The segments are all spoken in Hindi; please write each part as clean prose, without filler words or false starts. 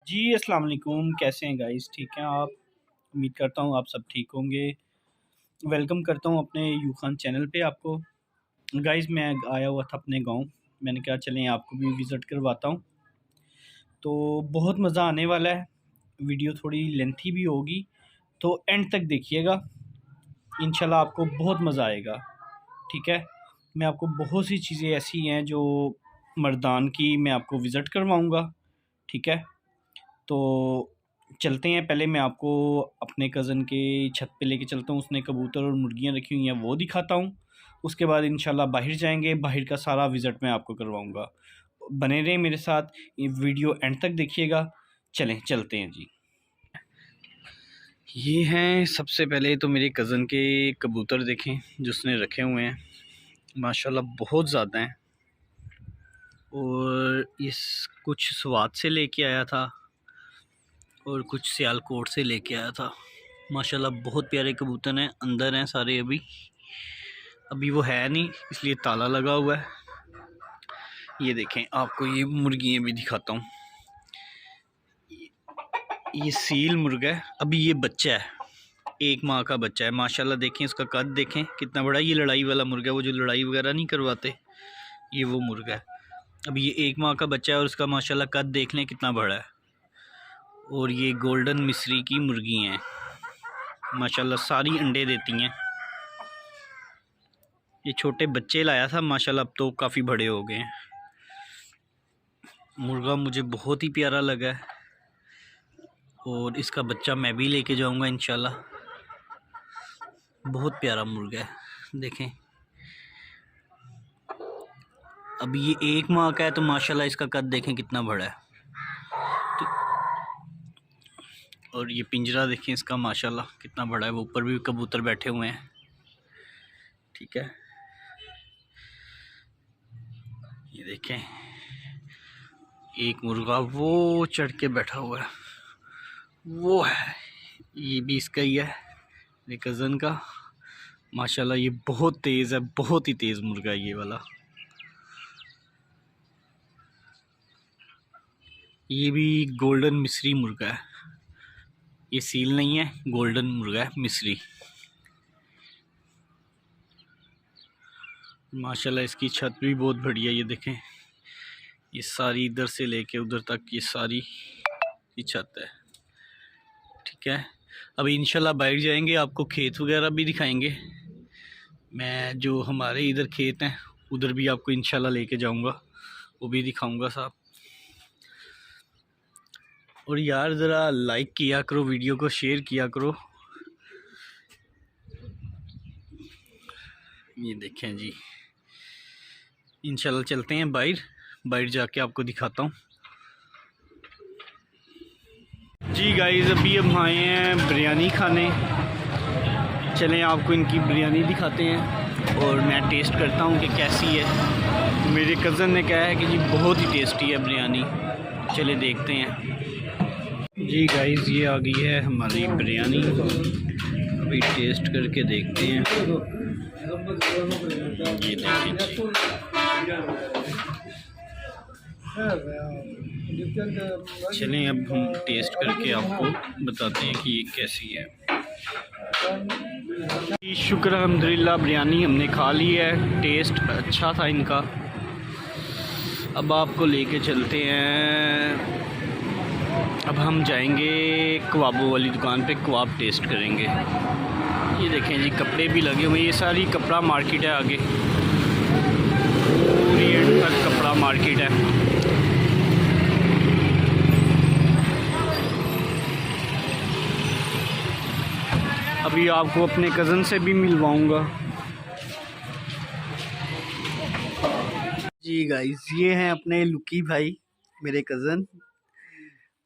जी, अस्सलाम वालेकुम। कैसे हैं गाइस? ठीक हैं आप? उम्मीद करता हूँ आप सब ठीक होंगे। वेलकम करता हूँ अपने यूखान चैनल पे आपको। गाइस मैं आया हुआ था अपने गाँव। मैंने कहा चलें आपको भी विज़िट करवाता हूँ। तो बहुत मज़ा आने वाला है। वीडियो थोड़ी लेंथी भी होगी, तो एंड तक देखिएगा। इंशाल्लाह आपको बहुत मज़ा आएगा। ठीक है? मैं आपको बहुत सी चीज़ें ऐसी हैं जो मर्दान की मैं आपको विज़िट करवाऊँगा। ठीक है? तो चलते हैं। पहले मैं आपको अपने कज़न के छत पे लेके चलता हूँ। उसने कबूतर और मुर्गियाँ रखी हुई हैं, वो दिखाता हूँ। उसके बाद इंशाल्लाह बाहर जाएंगे, बाहर का सारा विज़िट मैं आपको करवाऊँगा। बने रहें मेरे साथ, ये वीडियो एंड तक देखिएगा। चलें चलते हैं जी। ये हैं सबसे पहले तो मेरे कज़न के कबूतर देखें जो उसने रखे हुए हैं, माशाल्लाह बहुत ज़्यादा हैं। और इस कुछ स्वात से लेके आया था और कुछ सियालकोट से लेके आया था। माशाल्लाह बहुत प्यारे कबूतर हैं। अंदर हैं सारे। अभी वो है नहीं, इसलिए ताला लगा हुआ है। ये देखें, आपको ये मुर्गियाँ भी दिखाता हूँ। ये सील मुर्गा है, अभी ये बच्चा है, एक माह का बच्चा है। माशाल्लाह देखें इसका कद देखें कितना बड़ा। ये लड़ाई वाला मुर्गा है, वो जो लड़ाई वगैरह नहीं करवाते, ये वो मुर्गा है। अभी ये एक माह का बच्चा है और उसका माशाल्लाह कद देख लें कितना बड़ा है। और ये गोल्डन मिस्री की मुर्गी हैं, माशाल्लाह सारी अंडे देती हैं। ये छोटे बच्चे लाया था, माशाल्लाह अब तो काफ़ी बड़े हो गए हैं। मुर्गा मुझे बहुत ही प्यारा लगा है और इसका बच्चा मैं भी लेके जाऊंगा इंशाल्लाह। बहुत प्यारा मुर्गा है देखें। अब ये एक माह का है तो माशाल्लाह इसका कद देखें कितना बड़ा है। तो और ये पिंजरा देखें इसका, माशाल्लाह कितना बड़ा है। वो ऊपर भी कबूतर बैठे हुए हैं। ठीक है, ये देखें एक मुर्गा वो चढ़ के बैठा हुआ है, वो है। ये भी इसका ही है, मेरे कज़न का। माशाल्लाह ये बहुत तेज़ है, बहुत ही तेज़ मुर्गा है ये वाला। ये भी गोल्डन मिस्री मुर्गा है, ये सील नहीं है, गोल्डन मुर्गा है मिस्री। माशाल्लाह इसकी छत भी बहुत बढ़िया। ये देखें, ये सारी इधर से लेके उधर तक ये सारी ये छत है। ठीक है, अभी इंशाल्लाह बाहर जाएंगे, आपको खेत वगैरह भी दिखाएंगे। मैं जो हमारे इधर खेत हैं उधर भी आपको इंशाल्लाह लेके जाऊंगा, वो भी दिखाऊंगा साहब। और यार ज़रा लाइक किया करो, वीडियो को शेयर किया करो। ये देखें जी, इंशाल्लाह चलते हैं बाहर जाके आपको दिखाता हूँ। जी गाइस, अभी हम आए हैं बिरयानी खाने। चलें आपको इनकी बिरयानी दिखाते हैं और मैं टेस्ट करता हूँ कि कैसी है। मेरे कज़न ने कहा है कि जी बहुत ही टेस्टी है बिरयानी। चले देखते हैं। जी गाइस, ये आ गई है हमारी बिरयानी, अभी टेस्ट करके देखते हैं। ये देखिए, चलें अब हम टेस्ट करके आपको बताते हैं कि ये कैसी है। शुक्र अल्हम्दुलिल्लाह, बिरयानी हमने खा ली है, टेस्ट अच्छा था इनका। अब आपको लेके चलते हैं। अब हम जाएंगे कबाबों वाली दुकान पे, कबाब टेस्ट करेंगे। ये देखें जी, कपड़े भी लगे हुए हैं। ये सारी कपड़ा मार्केट है, आगे पूरी एंड तक कपड़ा मार्केट है। अभी आपको अपने कज़न से भी मिलवाऊंगा। जी गाइस, ये हैं अपने लुकी भाई, मेरे कज़न।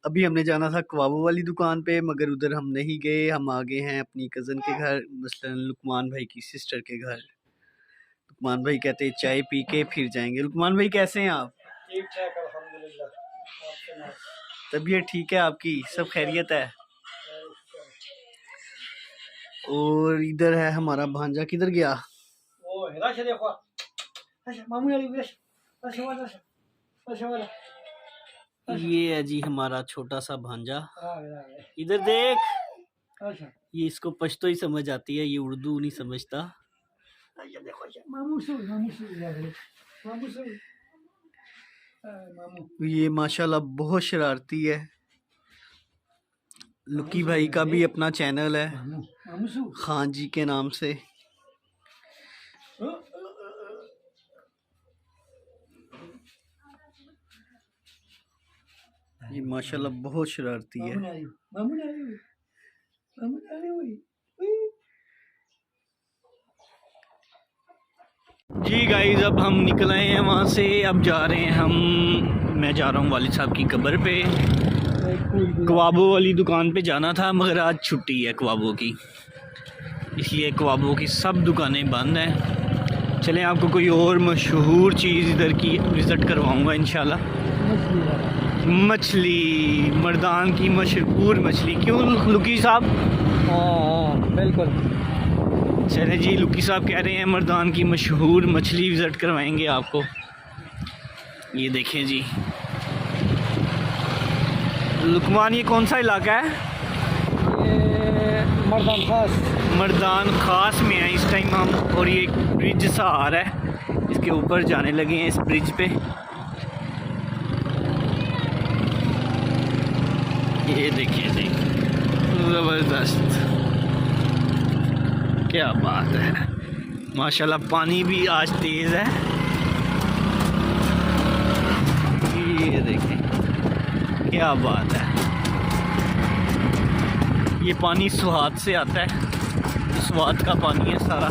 अभी हमने जाना था कबाबों वाली दुकान पे, मगर उधर हम नहीं गए। हम आ गए हैं अपनी कज़न के घर, मसलन लुकमान भाई की सिस्टर के घर। लुकमान भाई कहते हैं चाय पी के फिर जाएंगे। लुकमान भाई कैसे हैं आप? ठीक ठाक अल्हम्दुलिल्लाह। तबीयत ठीक है आपकी? सब खैरियत है? और इधर है हमारा भांजा, किधर गया? वो हेरा शरीफ मामू यारी बेश अच्छा वाला अच्छा वाला ये है जी हमारा छोटा सा भांजा। आ गया। इधर देख, अच्छा ये इसको पश्तो ही समझ आती है, ये उर्दू नहीं समझता। अच्छा देखो अच्छा मामू से यार मामू से मामू ये माशाल्लाह बहुत शरारती है। लुकी भाई का भी अपना चैनल है मामू से खान जी के नाम से। ये माशाल्लाह बहुत शरारती है। मामू जी गाइस, अब हम निकल आए हैं वहाँ से। अब जा रहे हैं मैं जा रहा हूँ वालिद साहब की कब्र पे। कबाबों वाली दुकान पे जाना था, मगर आज छुट्टी है कबाबों की, इसलिए कबाबों की सब दुकानें बंद हैं। चलें आपको कोई और मशहूर चीज़ इधर की विज़िट करवाऊँगा इंशाल्लाह। मछली, मर्दान की मशहूर मछली। क्यों लुकी साहब? हाँ बिल्कुल। चले जी, लुकी साहब कह रहे हैं मर्दान की मशहूर मछली विज़िट करवाएंगे आपको। ये देखें जी लुकमान, ये कौन सा इलाका है? ये मर्दान खास में है इस टाइम हम, और ये एक ब्रिज सा आ रहा है, इसके ऊपर जाने लगे हैं इस ब्रिज पे। ये देखिए जी ज़बरदस्त, क्या बात है माशाल्लाह। पानी भी आज तेज़ है। ये देखें क्या बात है। ये पानी सुहात से आता है, सुहात का पानी है सारा।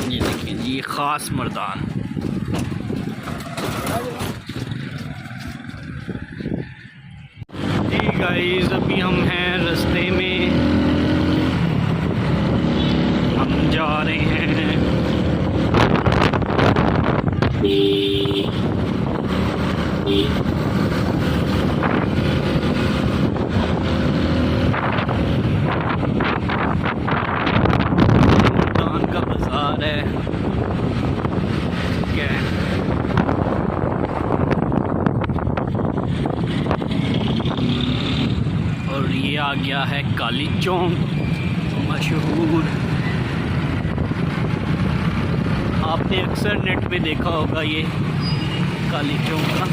ये देखिए जी, ये ख़ास मर्दान। जी गाइस, अभी हम हैं रास्ते में, हम जा रहे हैं मर्दान का बाजार है। क्या है? और ये आ गया है काली चौक मशहूर। आपने अक्सर नेट पे देखा होगा ये काली चौक का।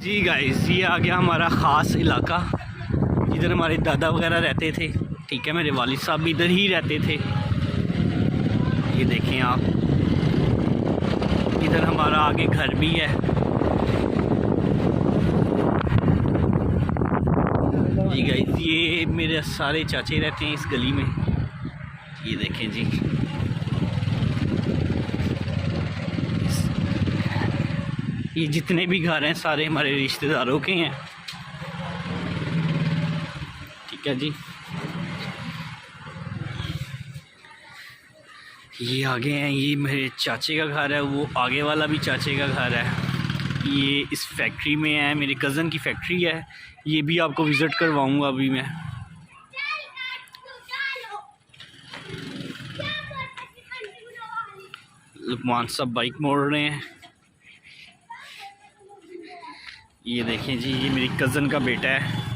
जी गाइस, ये आ गया हमारा ख़ास इलाका, इधर हमारे दादा वगैरह रहते थे। ठीक है, मेरे वालिद साहब भी इधर ही रहते थे। ये देखें आप, इधर हमारा आगे घर भी है। जी गाइस, ये मेरे सारे चाचे रहते हैं इस गली में। ये देखें जी, ये जितने भी घर हैं सारे हमारे रिश्तेदारों के हैं। ठीक है जी, ये आगे हैं, ये मेरे चाचे का घर है, वो आगे वाला भी चाचे का घर है। ये इस फैक्ट्री में है, मेरे कज़न की फैक्ट्री है। ये भी आपको विज़िट करवाऊंगा अभी मैं। लुकमान सब बाइक मोड़ रहे हैं। ये देखें जी, ये मेरी कज़न का बेटा है।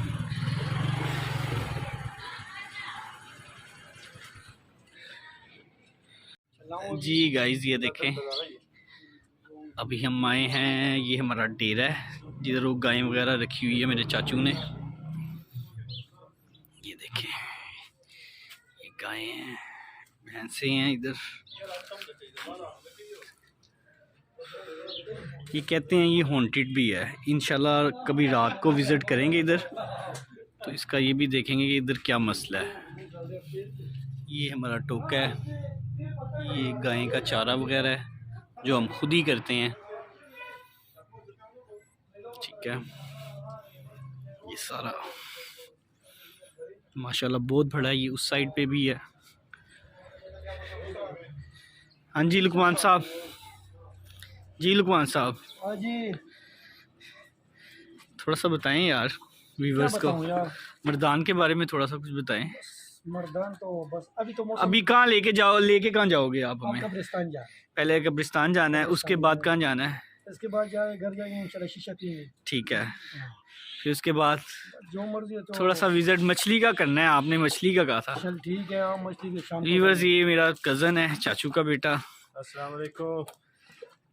जी गाइस, ये देखें, अभी हम आए हैं, ये हमारा डेरा है जिधर वो गायें वगैरह रखी हुई है मेरे चाचू ने। ये देखें, ये गायें हैं, भैंसें हैं इधर। ये कहते हैं ये हॉन्टेड भी है। इंशाल्लाह कभी रात को विज़िट करेंगे इधर, तो इसका ये भी देखेंगे कि इधर क्या मसला है। ये हमारा टोका है, ये गाय का चारा वगैरह है जो हम खुद ही करते हैं। ठीक है, ये सारा माशाल्लाह बहुत बड़ा है। ये उस साइड पे भी है। हाँ जी लुकमान साहब, जी लुकमान साहब, हाँ जी, थोड़ा सा बताएं यार व्यूवर्स को, मर्दान के बारे में थोड़ा सा कुछ बताएं। मर्दान तो बस अभी तो मौसम। अभी कहाँ लेके कहाँ जाओगे आप हम हमें? कब्रिस्तान जा रहे हैं। पहले कब्रिस्तान जाना है, उसके बाद कहाँ जाना है? इसके बाद जाए घर जाएंगे इंशाल्लाह शीशा पिएंगे। ठीक है, हाँ, फिर उसके बाद जो मर्जी है तो। थोड़ा सा विजिट मछली का करना है, आपने मछली का कहा था। चल ठीक है, हम मछली के शाम को व्यूअर्स, करेंगे। ये मेरा कज़न है, चाचू का बेटा। अस्सलाम वालेकुम।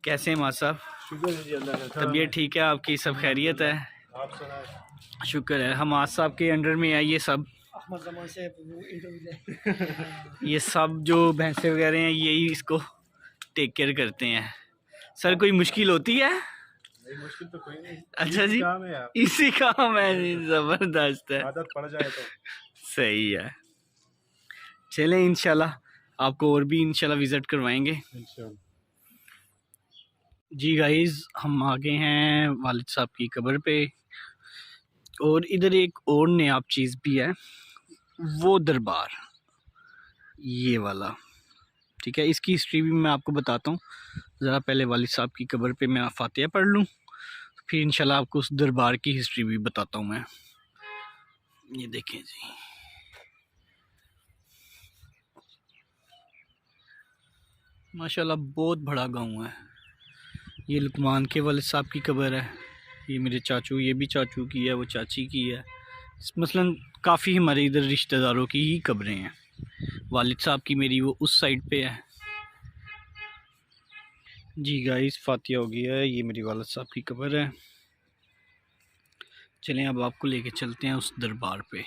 कैसे हैं माँ साहब? शुक्र है जी अल्लाह का। तबीयत ठीक है आपकी? सब खैरियत है? आप सुनाए? शुक्र है। हम आज साहब के अंडर में है ये सब। अहमद जमान से इंटरव्यू ले। ये सब जो भैंसे वगैरह हैं यही इसको टेक केयर करते हैं। सर कोई मुश्किल होती है? नहीं, मुश्किल तो कोई नहीं। अच्छा जी, काम है आप, इसी काम है जी, ज़बरदस्त है। आदत पड़ जाए तो। सही है, चलें इंशाल्लाह आपको और भी इंशाल्लाह विज़िट करवाएंगे। इंशाल्लाह। जी गाइस, हम आ गए हैं वालिद साहब की कब्र पे, और इधर एक और नयाब चीज़ भी है, वो दरबार, ये वाला। ठीक है, इसकी हिस्ट्री भी मैं आपको बताता हूँ। ज़रा पहले वालिद साहब की कब्र पे मैं फातिहा पढ़ लूँ, फिर इंशाल्लाह आपको उस दरबार की हिस्ट्री भी बताता हूँ मैं। ये देखें जी, माशाल्लाह बहुत बड़ा गांव है। ये लुकमान के वालिद साहब की कब्र है, ये मेरे चाचू, ये भी चाचू की है, वो चाची की है। मसलन काफ़ी हमारे इधर रिश्तेदारों की ही कब्रें हैं। वालिद साहब की मेरी वो उस साइड पे है। जी गाइस, फातिहा हो गया है, ये मेरी वालिद साहब की कब्र है। चलें अब आपको लेके चलते हैं उस दरबार पे,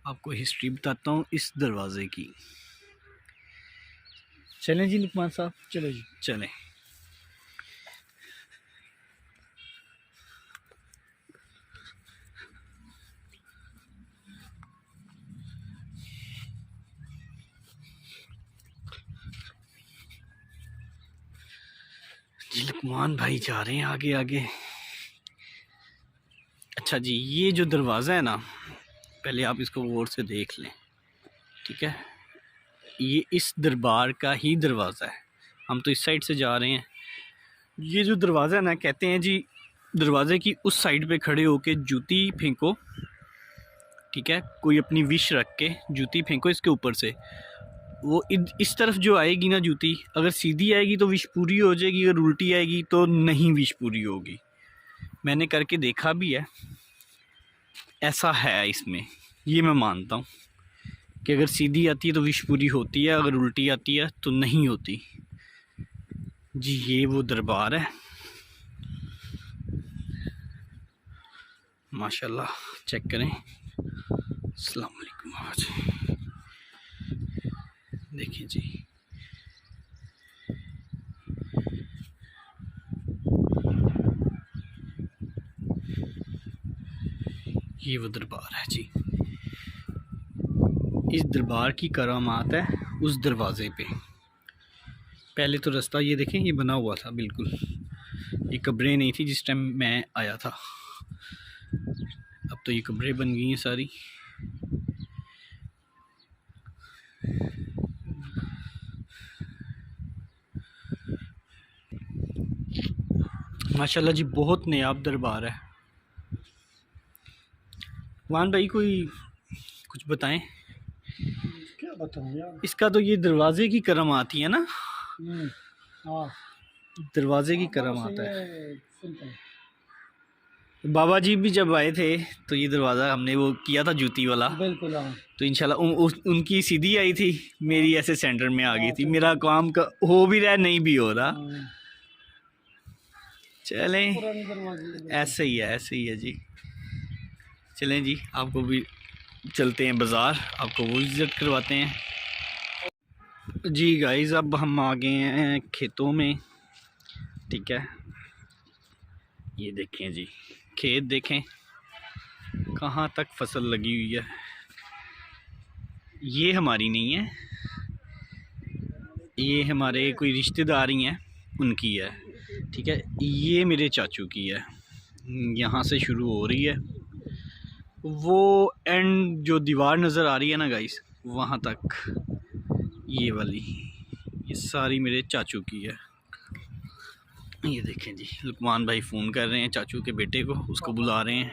आपको हिस्ट्री बताता हूँ इस दरवाज़े की। चलें जी लुकमान साहब, चलो जी। चलें। जी लुकमान भाई जा रहे हैं आगे आगे। अच्छा जी, ये जो दरवाज़ा है ना, पहले आप इसको गौर से देख लें। ठीक है, ये इस दरबार का ही दरवाज़ा है। हम तो इस साइड से जा रहे हैं। ये जो दरवाज़ा है ना, कहते हैं जी दरवाज़े की उस साइड पे खड़े होके जूती फेंको। ठीक है, कोई अपनी विश रख के जूती फेंको इसके ऊपर से, वो इस तरफ जो आएगी ना जूती, अगर सीधी आएगी तो विश पूरी हो जाएगी, अगर उल्टी आएगी तो नहीं विश पूरी होगी। मैंने करके देखा भी है, ऐसा है इसमें, ये मैं मानता हूँ कि अगर सीधी आती है तो विश पूरी होती है, अगर उल्टी आती है तो नहीं होती। जी ये वो दरबार है, माशाल्लाह, चेक करें। अस्सलाम वालेकुम। आज देखिए जी, ये वो दरबार है जी। इस दरबार की करामात है उस दरवाज़े पे। पहले तो रास्ता ये देखें, ये बना हुआ था बिल्कुल, ये कब्रें नहीं थी जिस टाइम मैं आया था। अब तो ये कब्रें बन गई हैं सारी। माशाल्लाह जी, बहुत नयाब दरबार है। वान भाई कोई कुछ बताएं? क्या बताऊँ यार। इसका तो ये दरवाजे की करम आती है ना, हाँ, दरवाजे की करम आता है। बाबा जी भी जब आए थे तो ये दरवाज़ा हमने वो किया था जूती वाला, बिल्कुल। हाँ, तो इंशाल्लाह उनकी सीधी आई थी, मेरी ऐसे सेंटर में आ गई थी। मेरा काम का हो भी रहा है, नहीं भी हो रहा। चलें, पुरानी दरवाजे। ऐसे ही है, ऐसे ही है जी। चलें जी, आपको भी चलते हैं बाज़ार, आपको वो विज़िट करवाते हैं। जी गाइस, अब हम आ गए हैं खेतों में। ठीक है, ये देखें जी, खेत देखें कहाँ तक फसल लगी हुई है। ये हमारी नहीं है, ये हमारे कोई रिश्तेदार ही हैं, उनकी है। ठीक है, ये मेरे चाचू की है, यहाँ से शुरू हो रही है, वो एंड जो दीवार नज़र आ रही है ना गाइस, वहाँ तक ये वाली, ये सारी मेरे चाचू की है। ये देखें जी, लुकमान भाई फ़ोन कर रहे हैं चाचू के बेटे को, उसको बुला रहे हैं।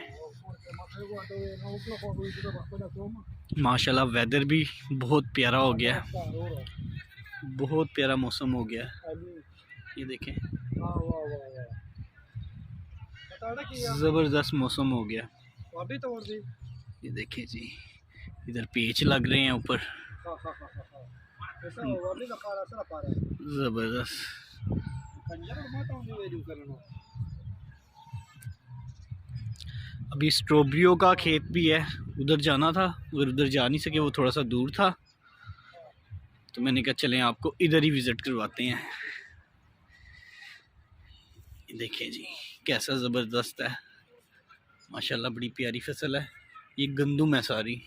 माशाल्लाह वेदर भी बहुत प्यारा हो गया है, बहुत प्यारा मौसम हो गया है। ये देखें ज़बरदस्त मौसम हो गया। ये देखें जी, इधर पेच लग रहे हैं ऊपर, ज़बरदस्त। अभी स्ट्रॉबेरियों का खेत भी है, उधर जाना था मगर उधर जा नहीं सके, वो थोड़ा सा दूर था, तो मैंने कहा चलें आपको इधर ही विज़िट करवाते हैं। देखें जी कैसा ज़बरदस्त है, माशाल्लाह बड़ी प्यारी फसल है। ये गंदुम है सारी,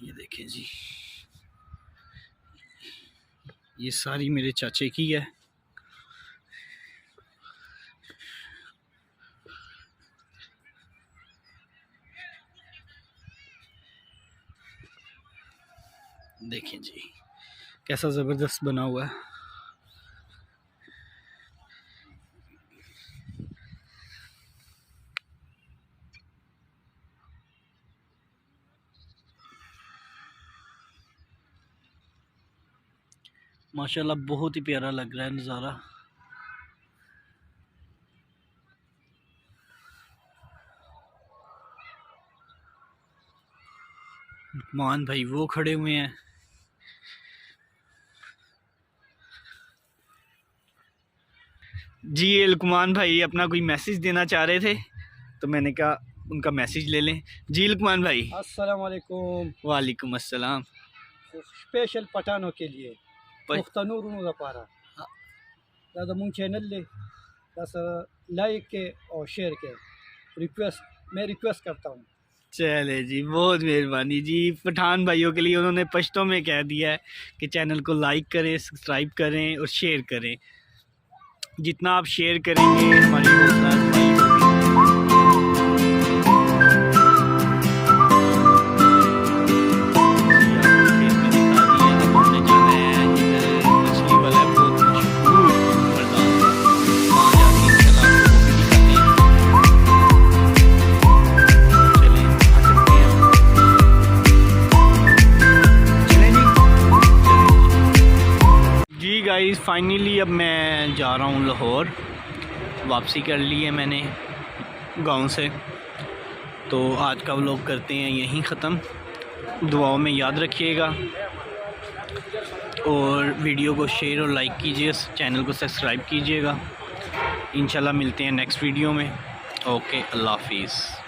ये देखें जी, ये सारी मेरे चाचे की है। देखें जी कैसा ज़बरदस्त बना हुआ है। माशाल्लाह बहुत ही प्यारा लग रहा है नज़ारा। लुकमान भाई वो खड़े हुए हैं। जी ये लुकमान भाई अपना कोई मैसेज देना चाह रहे थे, तो मैंने कहा उनका मैसेज ले लें। जी लुकमान भाई। अस्सलाम वालेकुम। वालेकुम अस्सलाम। स्पेशल पठानों के लिए मुख्तनूर पारा दादा मुंग चैनल ले बस लाइक के और शेयर के मैं रिक्वेस्ट करता हूँ। चले जी बहुत मेहरबानी जी। पठान भाइयों के लिए उन्होंने पश्तों में कह दिया है कि चैनल को लाइक करें, सब्सक्राइब करें और शेयर करें। जितना आप शेयर करेंगे हमारी हौसला अफजाई गाइस। फाइनली अब मैं जा रहा हूँ लाहौर, वापसी कर ली है मैंने गांव से, तो आज का व्लॉग करते हैं यहीं ख़त्म। दुआओं में याद रखिएगा और वीडियो को शेयर और लाइक कीजिए, चैनल को सब्सक्राइब कीजिएगा। इंशाल्लाह मिलते हैं नेक्स्ट वीडियो में। ओके, अल्लाह हाफिज़।